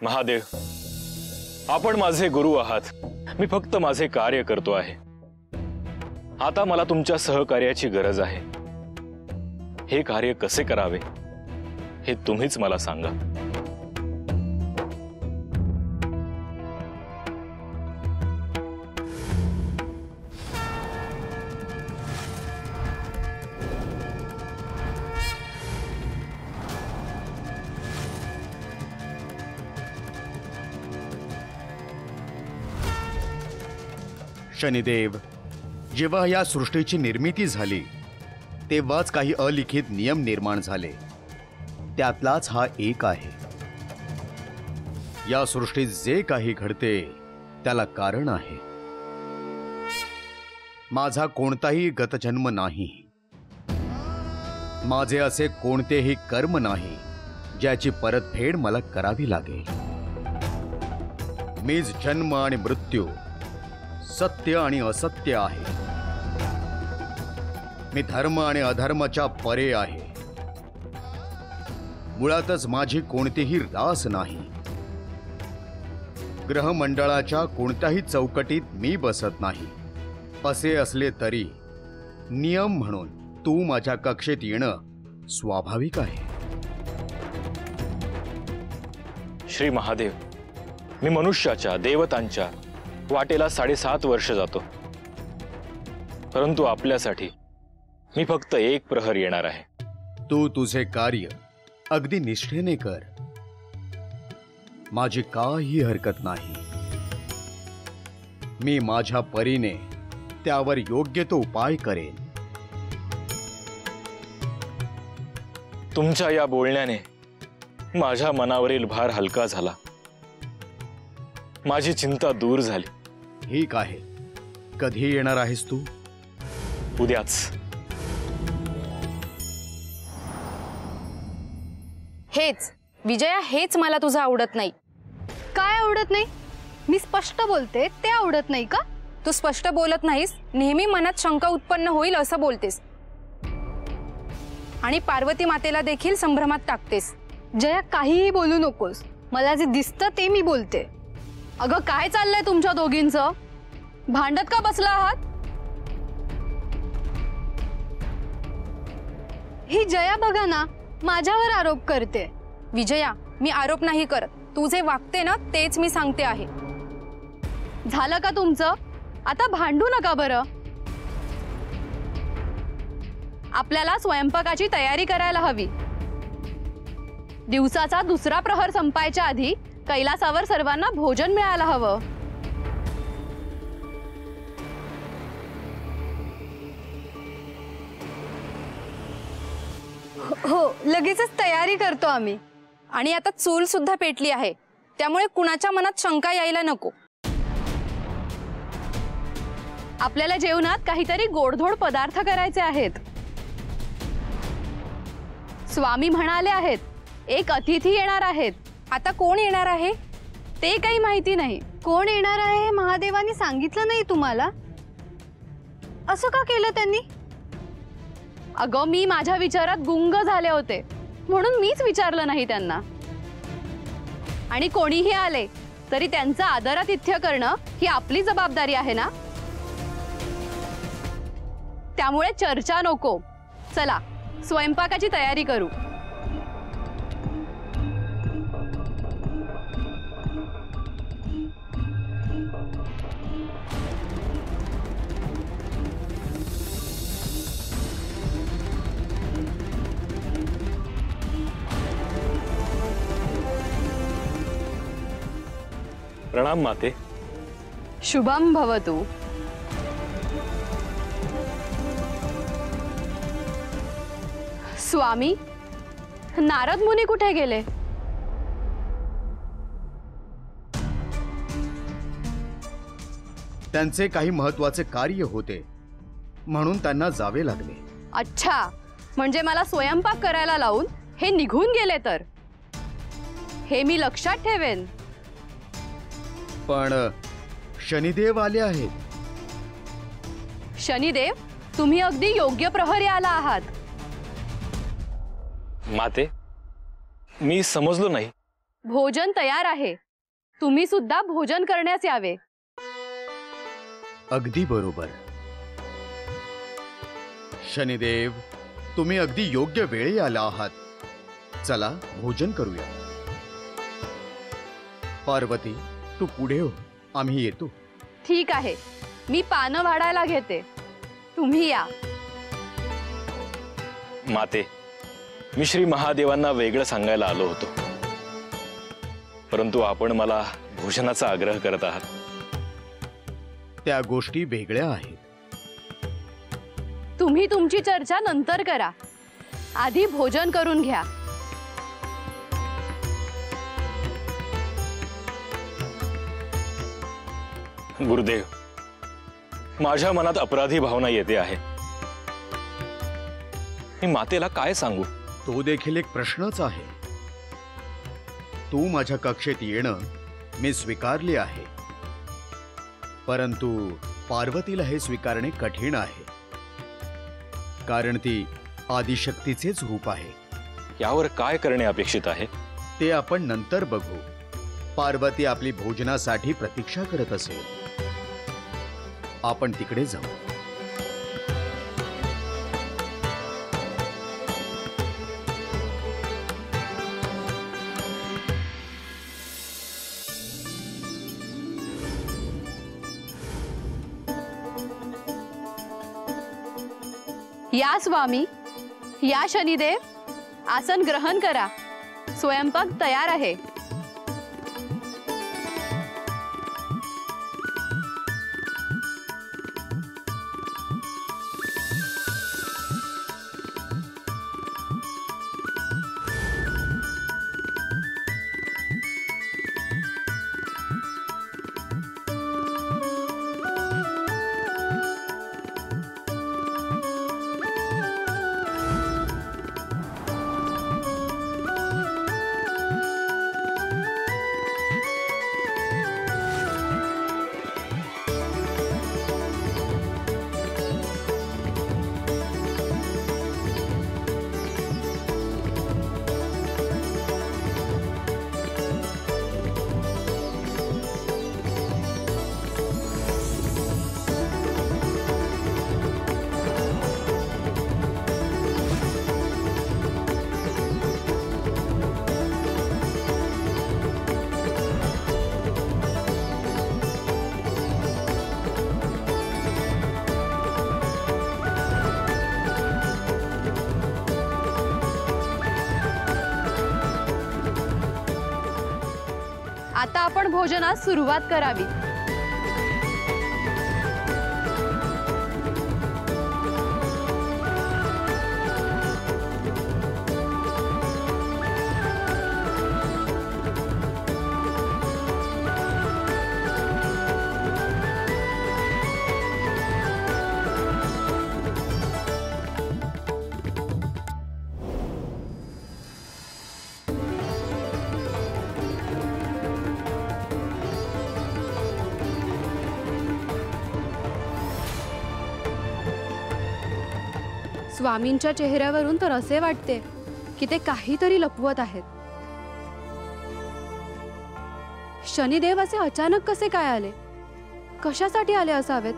महादेव, आपण माझे गुरु आहात। मी फक्त माझे कार्य करतो आहे। आता मला तुमच्या सहकार्याची गरज आहे। हे कार्य कसे करावे हे तुम्हीच मला सांगा। शनिदेव, जेव्हा या सृष्टीची निर्मिती झाली तेव्हाच काही अलिखित नियम निर्माण झाले। त्यातलाच हा एक आहे। या सृष्टीत जे काही घडते त्याला कारण आहे। माझा कोणताही गतजन्म नाही, माझे असे कोणतेही कर्म नाही ज्याची परतफेड मला करावी लागेल। मीच जन्म आणि मृत्यू, सत्य आणि असत्य आहे। मी धर्म आणि अधर्माच्या परे आहे। मुळातच माझी कोणतीही रास नाही। ग्रहमंडळाच्या कोणत्याही चौकटीत मी बसत नाही। असे असले तरी नियम म्हणून तू माझ्या कक्षेत येणं स्वाभाविक आहे। श्री महादेव, मी मनुष्याच्या देवतांच्या वाटेला 7.5 वर्ष जातो, परंतु आपल्यासाठी मी फक्त 1 प्रहर येणार आहे। तू तुझे कार्य अगदी निष्ठेने कर, माझी काही हरकत नाही। मी माझ्या परीने त्यावर योग्य तो उपाय करेन। तुमच्या या बोलण्याने माझ्या मनावरील भार हलका झाला, माझी चिंता दूर झाली। ठीक आहे, कधी येणार आहेस तू? उद्याच। हेच विजया, हेच मला तुझं आवडत नाही। काय आवडत नाही? मी स्पष्ट बोलते, ते आवडत नाही का? तू स्पष्ट बोलत नाहीस, नेहमी मनात शंका उत्पन्न होईल असं बोलतेस आणि पार्वती मातेला देखील संभ्रमात टाकतेस। जया, काहीही बोलू नकोस, मला जे दिसतं ते मी बोलते। अगं, काय चाललंय तुमच्या दोघींचं? भांडत का बसला आहात? ही जया बघा ना, माझ्यावर आरोप करते। विजया, मी आरोप नाही करत, तू जे वागते ना तेच मी सांगते आहे। झालं का तुमचं? आता भांडू नका बरं। आपल्याला स्वयंपाकाची तयारी करायला हवी। दिवसाचा दुसरा प्रहर संपायच्या आधी कैलासावर सर्वांना भोजन मिळायला हवं। हो, लगेचच तयारी करतो आम्ही। आणि आता चूल सुद्धा पेटली आहे, त्यामुळे कुणाच्या मनात शंका यायला नको। आपल्याला जेवणात काहीतरी गोडधोड पदार्थ करायचे आहेत। स्वामी म्हणाले आहेत, एक अतिथी येणार आहेत। आता कोण येणार आहे ते काही माहिती नाही। कोण येणार आहे हे महादेवानी सांगितलं नाही तुम्हाला? असं का केलं त्यांनी? अगं, मी माझ्या विचारात गुंग झाले होते, म्हणून मीच विचारलं नाही त्यांना। आणि कोणीही आले तरी त्यांचा आदरातिथ्य करणं ही आपली जबाबदारी आहे ना। त्यामुळे चर्चा नको। चला, स्वयंपाकाची तयारी करू। प्रणाम माते। शुभम भवतु। स्वामी, नारद मुनी कुठे गेले? त्यांचे काही महत्त्वाचे कार्य होते, म्हणून त्यांना जावे लागले। अच्छा, म्हणजे मला स्वयंपाक करायला लावून हे निघून गेले तर? हे मी लक्षात ठेवेन। पण शनिदेव आले आहेत। शनिदेव, तुम्ही अगदी योग्य प्रहरी आला आहात। माते, मी समजलो नाही, भोजन तयार आहे, तुम्ही सुद्धा भोजन करण्यास यावे. अगदी बरोबर. शनिदेव, तुम्ही अगदी योग्य वेळी आला आहात. चला भोजन करूया. पार्वती, तू पुढे हो, आम्ही येतो. ठीक आहे, मी पानं वाढायला घेते, तुम्ही या. माते, मी श्री महादेवांना वेगळं सांगायला आलो होतो, परंतु आपण मला भोजनाचा आग्रह करत आहात. त्या गोष्टी वेगळ्या आहेत. तुम्ही तुमची चर्चा नंतर करा, आधी भोजन करून घ्या. गुरुदेव, माझ्या मनात अपराधी भावना येते आहे. मी मातेला काय सांगू? तो देखील एक प्रश्नच आहे. तू माझ्या कक्षेत येणं मी स्वीकारले आहे, परंतु पार्वतीला हे स्वीकारणे कठीण आहे, कारण ती आदिशक्तीचेच रूप आहे. यावर काय करणे अपेक्षित आहे? ते आपण नंतर बघू. पार्वती आपली भोजनासाठी प्रतीक्षा करत असेल. आपण तिकडे जाऊ. या स्वामी, या शनिदेव, आसन ग्रहण करा. स्वयंपाक तयार आहे. आता आपण भोजनास सुरुवात करावी. स्वामींच्या चेहऱ्यावरून तर असे वाटते की ते काहीतरी लपवत आहेत. शनिदेव असे अचानक कसे काय आले? कशासाठी आले असावेत?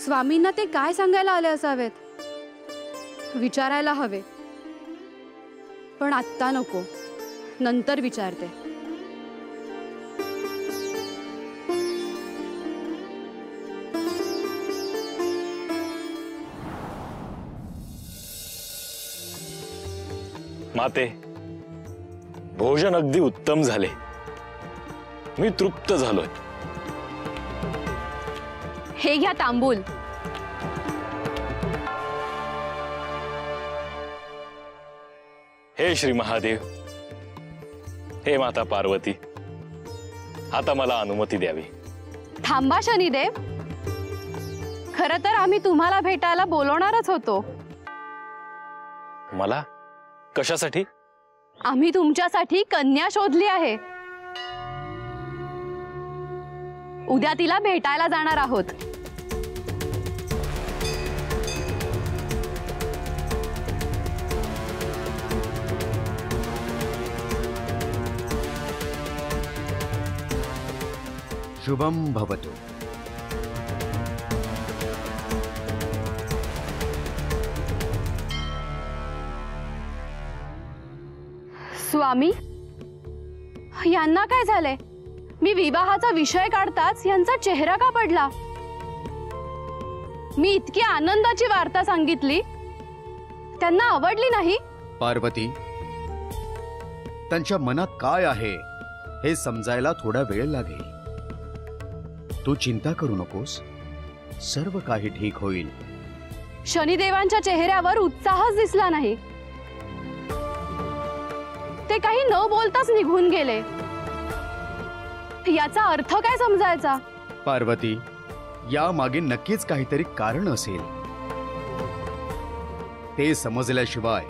स्वामींना ते काय सांगायला आले असावेत? विचारायला हवे, पण आत्ता नको, नंतर विचारते. माते, भोजन अगदी उत्तम झाले. मी तृप्त झालोय. हे घ्या तांबूल. हे श्री महादेव, हे माता पार्वती, आता मला अनुमती द्यावी. थांबा शनिदेव, खरं तर आम्ही तुम्हाला भेटायला बोलवणारच होतो. मला? कशासाठी? आम्ही तुमच्यासाठी कन्या शोधली आहे. उद्या तिला भेटायला जाणार आहोत. शुभम भवतु। स्वामी, यांना काय झालंय? मी विवाहाचा विषय काढताच यांचा चेहरा का पडला? मी इतकी आनंदाची वार्ता सांगितली, त्यांना आवडली नाही? पार्वती, त्यांच्या मनात काय आहे हे समजायला थोडा वेळ लागेल. तू चिंता करू नकोस, सर्व काही ठीक होईल. शनिदेवांच्या चेहऱ्यावर उत्साहच दिसला नाही. ते काही न बोलताच निघून गेले. याचा अर्थ काय समजायचा? पार्वती, या मागे नक्कीच काहीतरी कारण असेल. ते समजल्याशिवाय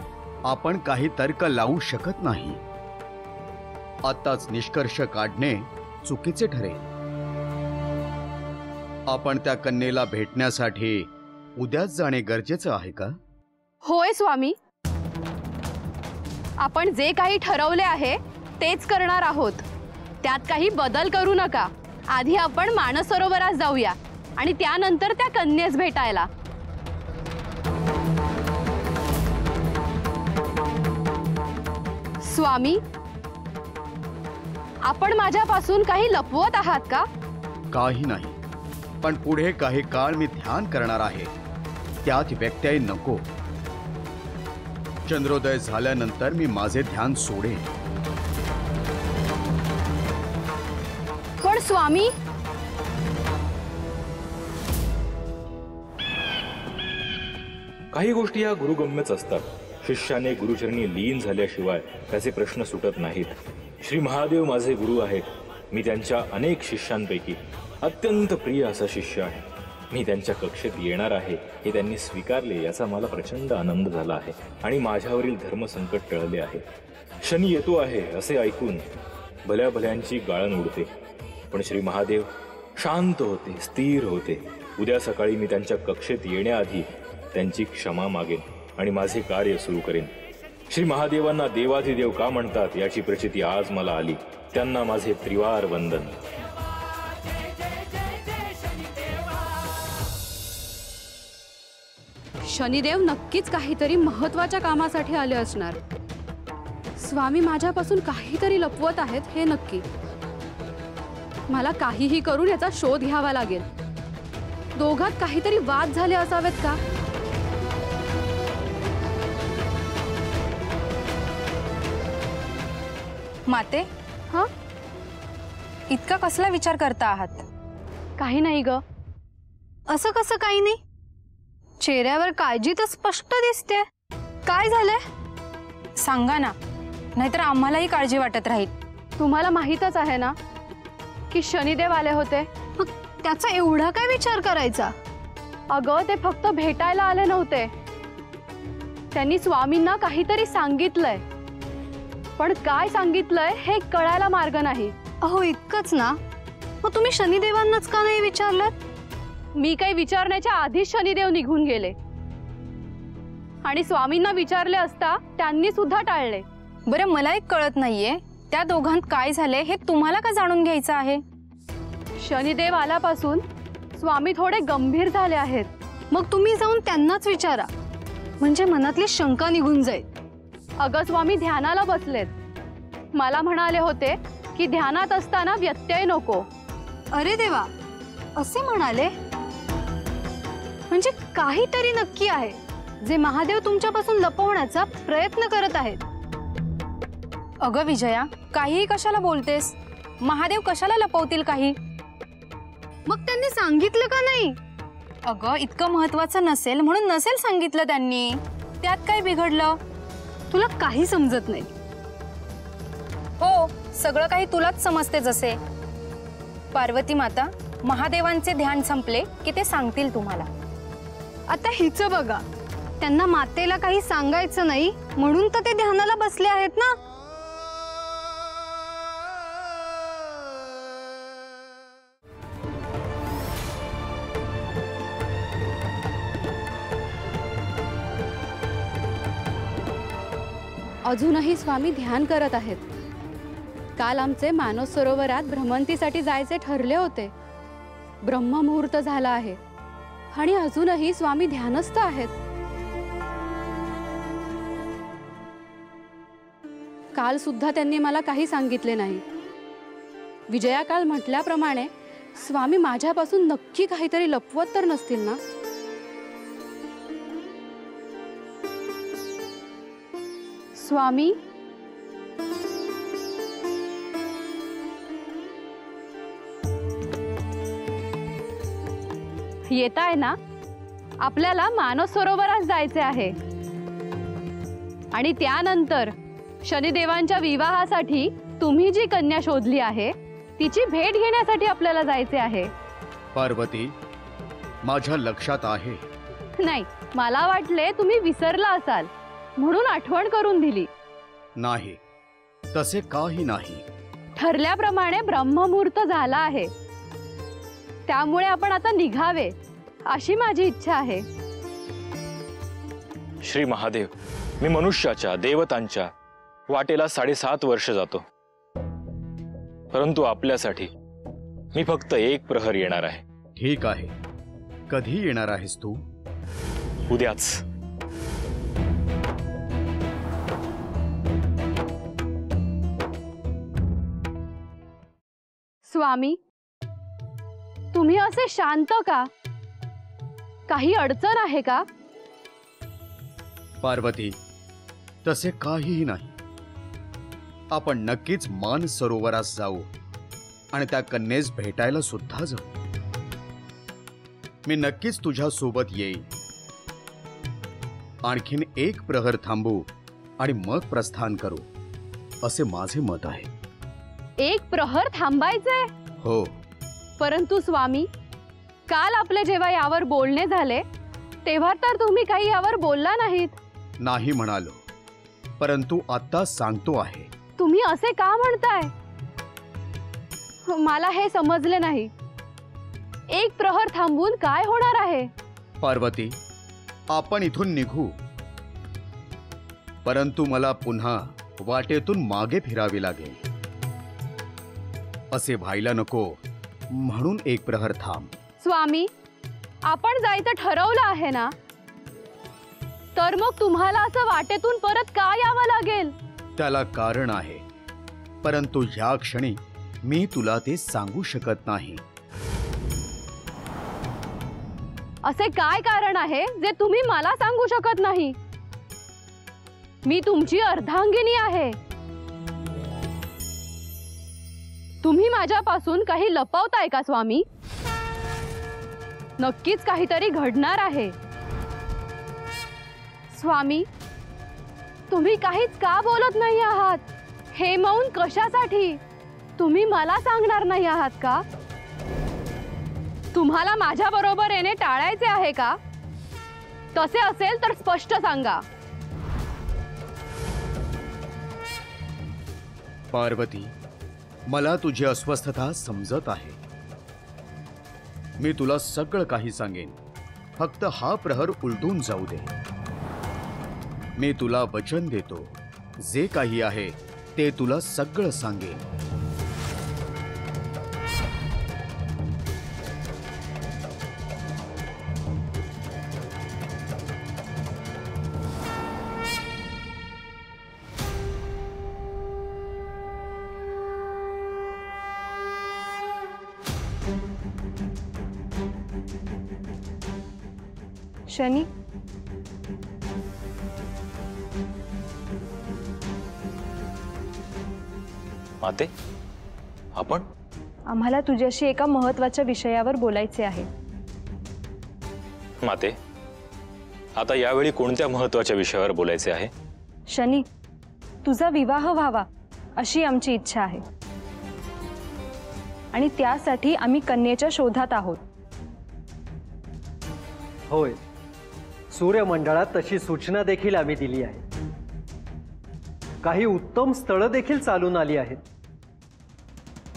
आपण काही तर्क लावू शकत नाही. आताच निष्कर्ष काढणे चुकीचे ठरेल. आपण त्या कन्येला भेटण्यासाठी उद्याच जाणे गरजेचं आहे का? होय स्वामी, आपण जे काही ठरवले आहे तेच करणार आहोत. त्यात काही बदल करू नका. आधी आपण मानसरोवरात जाऊया आणि त्यानंतर त्या कन्येस भेटायला. स्वामी, आपण माझ्यापासून काही लपवत आहात का? काही नाही, पण पुढे काही काळ मी ध्यान करणार आहे. त्यात व्यत्यय नको. चंद्रोदय झाल्यानंतर मी माझे ध्यान सोडेन. पण स्वामी, काही गोष्टी या गुरुगम्यच असतात. शिष्याने गुरुचरणी लीन झाल्याशिवाय त्याचे प्रश्न सुटत नाहीत. श्री महादेव माझे गुरु आहेत. मी त्यांच्या अनेक शिष्यांपैकी अत्यंत प्रिय असा शिष्य आहे. मी त्यांच्या कक्षेत येणार आहे हे त्यांनी स्वीकारले याचा मला प्रचंड आनंद झाला आहे आणि माझ्यावरील धर्मसंकट टळले आहे. शनी येतो आहे असे ऐकून भल्या भल्यांची गाळण उडते. पण श्री महादेव शांत होते, स्थिर होते. उद्या सकाळी मी त्यांच्या कक्षेत येण्याआधी त्यांची क्षमा मागेन आणि माझे कार्य सुरू करेन. श्री महादेवांना देवाधिदेव का म्हणतात याची प्रचिती आज मला आली. त्यांना माझे त्रिवार वंदन. शनिदेव नक्कीच काहीतरी महत्त्वाच्या कामासाठी आले असणार. स्वामी माझ्यापासून काहीतरी लपवत आहेत हे नक्की. मला काहीही करून याचा शोध घ्यावा लागेल. दोघात काहीतरी वाद झाले असावेत का? माते, हा, इतका कसला विचार करता आहात? काही नाही ग. असं कसं काही नाही? चेहऱ्यावर काळजी तर स्पष्ट दिसते. काय झालंय सांगा ना, नाहीतर आम्हालाही काळजी वाटत राहील. तुम्हाला माहीतच आहे ना की शनिदेव आले होते. मग त्याचा एवढा काय विचार करायचा? अगं, ते फक्त भेटायला आले नव्हते. त्यांनी स्वामींना काहीतरी सांगितलंय, पण काय सांगितलंय हे कळायला मार्ग नाही. अहो, इतकंच ना? मग तुम्ही शनिदेवांनाच का नाही विचारलं? मी काही विचारण्याच्या आधीच शनिदेव निघून गेले आणि स्वामींना विचारले असता त्यांनी सुद्धा टाळले. बरं, मला एक कळत नाहीये, त्या दोघांत काय झाले हे तुम्हाला का जाणून घ्यायचं आहे? शनिदेव आल्यापासून स्वामी थोडे गंभीर झाले आहेत. मग तुम्ही जाऊन त्यांनाच विचारा, म्हणजे मनातली शंका निघून जाईल. अगं, स्वामी ध्यानाला बसलेत. मला म्हणाले होते की ध्यानात असताना व्यत्यय नको. अरे देवा, असे म्हणाले? म्हणजे काहीतरी नक्की आहे जे महादेव तुमच्यापासून लपवण्याचा प्रयत्न करत आहेत. अगं विजया, काहीही कशाला बोलतेस? महादेव कशाला लपवतील काही? मग त्यांनी सांगितलं का नाही? अगं, इतकं महत्वाचं नसेल म्हणून नसेल सांगितलं त्यांनी. त्यात काय बिघडलं? तुला काही समजत नाही. हो, सगळं काही तुलाच समजते जसे. पार्वती माता, महादेवांचे ध्यान संपले की ते सांगतील तुम्हाला. आता हिचं बघा, त्यांना मातेला काही सांगायचं नाही म्हणून तर ते ध्यानाला बसले आहेत ना. अजूनही स्वामी ध्यान करत आहेत. काल आमचे मानस सरोवरात भ्रमंतीसाठी जायचे ठरले होते. ब्रह्ममुहूर्त झाला आहे आणि अजूनही स्वामी ध्यानस्थ आहेत. काल सुद्धा त्यांनी मला काही सांगितले नाही. विजया काल म्हटल्याप्रमाणे स्वामी माझ्यापासून नक्की काहीतरी लपवत तर नसतील ना? स्वामी, येताय ना? आपल्याला मानस सरोवरात जायचे आहे आणि त्यानंतर शनिदेवांच्या विवाहासाठी तुम्ही जी कन्या शोधली आहे तिची भेट घेण्यासाठी आपल्याला जायचे आहे. पार्वती, माझ्या लक्षात आहे. नाही, मला वाटले तुम्ही विसरला असाल म्हणून आठवण करून दिली. नाही, तसे काही नाही. ठरल्याप्रमाणे ब्रह्ममुहूर्त झाला आहे, त्यामुळे आपण आता निघावे अशी माझी इच्छा आहे. श्री महादेव, मी मनुष्याच्या देवतांच्या वाटेला 7.5 वर्ष जातो, परंतु आपल्यासाठी मी फक्त 1 प्रहर येणार आहे. ठीक आहे. कधी येणार आहेस तू? उद्याच. स्वामी, तुम्ही असे शांत का? काही अडचण आहे का? पार्वती, तसे काहीही नाही. आपण नक्कीच मान सरोवरास जाऊ आणि त्या कन्येस भेटायला सुद्धा जाऊ. मी नक्कीच तुझ्या सोबत येईन. आणखीन 1 प्रहर थांबू आणि मग प्रस्थान करू, असे माझे मत आहे. 1 प्रहर थांबायचे? हो. परंतु स्वामी, काल आपले जेव्हा यावर बोलणे झाले तेव्हा तर तुम्ही काही यावर बोलला नाहीत. नाही म्हणालो, परंतु आता सांगतो आहे. तुम्ही असे का म्हणताय? मला हे समजले नाही. 1 प्रहर थांबून काय होणार आहे? पार्वती, आपण इथून निघू, परंतु मला पुन्हा वाटेतून मागे फिरावे लागेल. असे व्हायला नको म्हणून 1 प्रहर थांब. स्वामी, आपण जायचं ठरवलं आहे ना, तर मग तुम्हाला असं वाटेतून परत का यावं लागेल? त्याला कारण आहे, परंतु ह्या क्षणी मी तुला ते सांगू शकत नाही. असे काय कारण आहे जे तुम्ही मला सांगू शकत नाही? मी तुमची अर्धांगिनी आहे. तुम्ही माझ्यापासून काही लपवताय का स्वामी? नक्कीच काहीतरी घडणार आहे. स्वामी, तुम्ही काहीच का बोलत नाही आहात? हे मौन कशासाठी? तुम्ही मला सांगणार नाही आहात का? तुम्हाला माझ्या बरोबर येणे टाळायचे आहे का? तसे असेल तर स्पष्ट सांगा. पार्वती, मला तुझी अस्वस्थता समजत आहे. मी तुला सगळं काही सांगेन, फक्त हा प्रहर उलटून जाऊ दे. मी तुला वचन देतो, जे काही आहे ते तुला सगळं सांगेन. शनी, माते, आपण आम्हाला तुझ्याशी एका महत्त्वाच्या विषयावर बोलायचे आहे. माते, आता यावेळी कोणत्या महत्त्वाच्या विषयावर बोलायचे आहे? शनी, तुझा विवाह व्हावा अशी आमची इच्छा आहे आणि त्यासाठी आम्ही कन्येच्या शोधात आहोत. होय, सूर्यमंडळात तशी सूचना देखील आम्ही दिली आहे. काही उत्तम स्थळं देखील चालून आली आहेत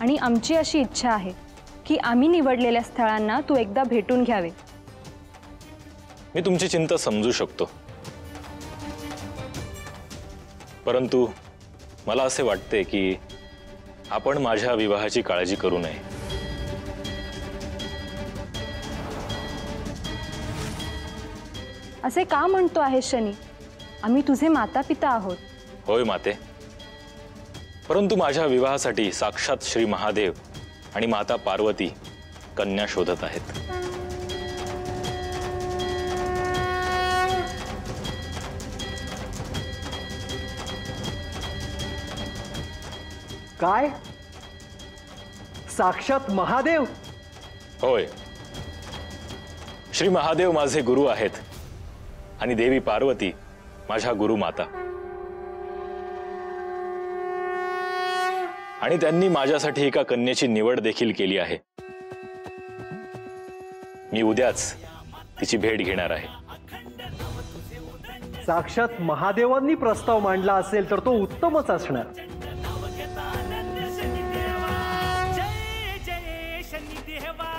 आणि आमची अशी इच्छा आहे की आम्ही निवडलेल्या स्थळांना तू एकदा भेटून घ्यावे. मी तुमची चिंता समजू शकतो, परंतु मला असे वाटते की आपण माझ्या विवाहाची काळजी करू नये. असे का म्हणतो आहे शनी? आम्ही तुझे माता पिता आहोत. होय माते, परंतु माझ्या विवाहासाठी साक्षात श्री महादेव आणि माता पार्वती कन्या शोधत आहेत. काय? साक्षात महादेव? होय, श्री महादेव माझे गुरु आहेत आणि देवी पार्वती माझ्या गुरु माता. आणि त्यांनी माझ्यासाठी एका कन्येची निवड देखील केली आहे. मी उद्याच तिची भेट घेणार आहे. साक्षात महादेवांनी प्रस्ताव मांडला असेल तर तो उत्तमच असणार. जय जय शनिदेवा